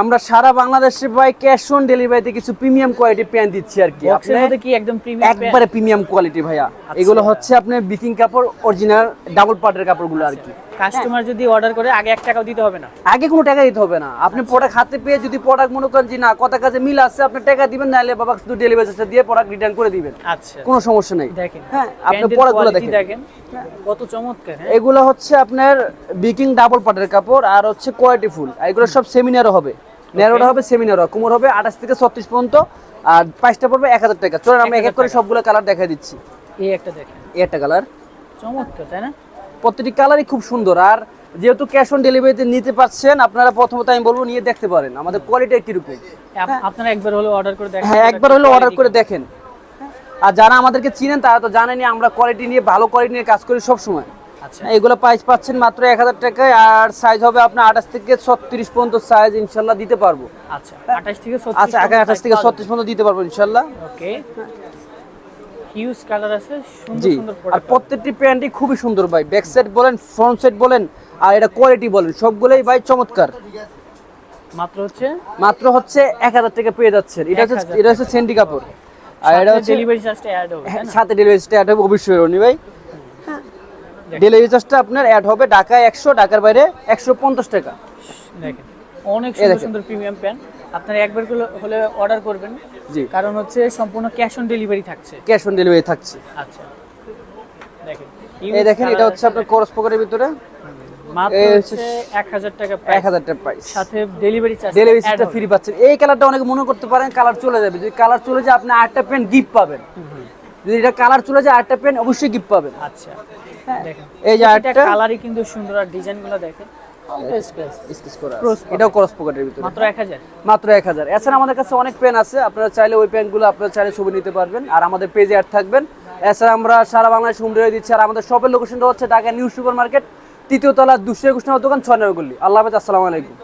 আমরা সারা বাংলাদেশে ভাই ক্যাশ অন ডেলিভারিতে কিছু প্রিমিয়াম কোয়ালিটি প্যান্ট দিচ্ছি আর কি। বক্সের মধ্যে কি একদম প্রিমিয়াম একবারে প্রিমিয়াম কোয়ালিটি ভাইয়া। এগুলো হচ্ছে আপনার বিকিং কাপড়, অরিজিনাল ডাবল পার্টের কাপড়গুলো আর কি। কাস্টমার যদি অর্ডার করে আগে 1 টাকাও দিতে হবে না? আগে কোনো টাকা দিতে হবে না। আপনি প্রোডাক্ট হাতে পেয়ে যদি প্রোডাক্ট মনে করেন যে না কথা কাজে মিল আছে, আপনি টাকা দিবেন, নাহলে বাবা শুধু ডেলিভারি চার্জ দিয়ে প্রোডাক্ট রিটার্ন করে দিবেন। আচ্ছা, কোনো সমস্যা নেই। দেখেন হ্যাঁ, আপনি প্রোডাক্টগুলো দেখেন কত চমৎকার। হ্যাঁ, এগুলো হচ্ছে আপনার বিকিং ডাবল পার্টের কাপড় আর হচ্ছে কোয়ালিটি ফুল। এগুলো সব সেমিনারও হবে, ন্যারোটা হবে, সেমিনারও। কোমর হবে 28 থেকে 36 পর্যন্ত, আর প্রাইসটা পড়বে 1000 টাকা। চলুন আমি এক এক করে সবগুলো কালার দেখাই দিচ্ছি। এই একটা দেখেন, এই একটা কালার চমৎকার, তাই না? প্রত্যেকটি কালারই খুব সুন্দর। আর যেহেতু ক্যাশ অন ডেলিভারিতে নিতে পারছেন, আপনারা প্রথমত আমি বলবো নিয়ে দেখতে পারেন আমাদের কোয়ালিটি কিরকম। আপনারা একবার হলো অর্ডার করে দেখেন। হ্যাঁ, একবার হলো অর্ডার করে দেখেন। আর যারা আমাদেরকে চিনেন তারা তো জানেনই আমরা কোয়ালিটি নিয়ে, ভালো কোয়ালিটি নিয়ে কাজ করি সব সময়। আচ্ছা, এগুলো প্রাইস পাচ্ছেন মাত্র 1000 টাকায়। আর সাইজ হবে আপনার 28 থেকে 36 পর্যন্ত সাইজ ইনশাআল্লাহ দিতে পারবো। আচ্ছা, 28 থেকে 36। আচ্ছা, 28 থেকে 36 পর্যন্ত দিতে পারবো ইনশাআল্লাহ। ওকে, হিউজ কালার আছে, সুন্দর জি। সুন্দর আর প্রোডাক্ট। প্রত্যেকটি প্যান্টই খুবই সুন্দর ভাই। ব্যাক সাইড বলেন, ফ্রন্ট সাইড বলেন, আর এটা কোয়ালিটি বলেন, সবগুলোই ভাই চমৎকার। মাত্র হচ্ছে 1000 টাকা পেয়ে যাচ্ছেন। এটা হচ্ছে সেন্টি কাপড়। আর এটা হচ্ছে ডেলিভারি চার্জটা অ্যাড হবে, তাই না? সাথে ডেলিভারি চার্জ অ্যাড হবে অবশ্যই রনি ভাই। ডেলিভারি চার্জটা আপনার অ্যাড হবে, ঢাকায় 100, ঢাকার বাইরে 150 টাকা। দেখেন অনেক সুন্দর সুন্দর প্রিমিয়াম প্যান্ট। আপনারা একবার হলে অর্ডার করবেন, জি, কারণ হচ্ছে সম্পূর্ণ ক্যাশ অন ডেলিভারি থাকছে। ক্যাশ অন ডেলিভারি থাকছে। আচ্ছা, দেখেন এই দেখেন, এটা হচ্ছে আপনার ক্রস পকেটের ভিতরে, মাত্র হচ্ছে 1000 টাকা প্রাইস। 1000 টাকা প্রাইস, সাথে ডেলিভারি চার্জ, ডেলিভারি চার্জটা ফ্রি পাচ্ছেন। এই কালারটা অনেকে মনে করতে পারেন কালার চলে যাবে। যদি কালার চলে যায় আপনি আরেকটা পেন গিফট পাবেন। যদি এটা কালার চলে যায় আরেকটা পেন অবশ্যই গিফট পাবেন। আচ্ছা, দেখেন এই যে আরেকটা কালারই কিন্তু সুন্দর, আর ডিজাইনগুলো দেখেন স্কেচ করা আছে। এটাও ক্রস পকেটের ভিতরে, মাত্র 1000। মাত্র 1000। এছাড়া আমাদের কাছে অনেক পেন আছে, আপনারা চাইলে ওই পেনগুলো আপনারা চাইলে ছবি নিতে পারবেন, আর আমাদের পেজে অ্যাড থাকবেন। এছাড়া আমরা সারা বাংলাদেশে হোম ডেলিভারি দিচ্ছি। আর আমাদের শপের লোকেশনটা হচ্ছে ঢাকা নিউ সুপার মার্কেট, 3য় তলা, 221 নম্বর দোকান, 6 নম্বর গলি। আল্লাহ হাফেজ, আসসালামু আলাইকুম।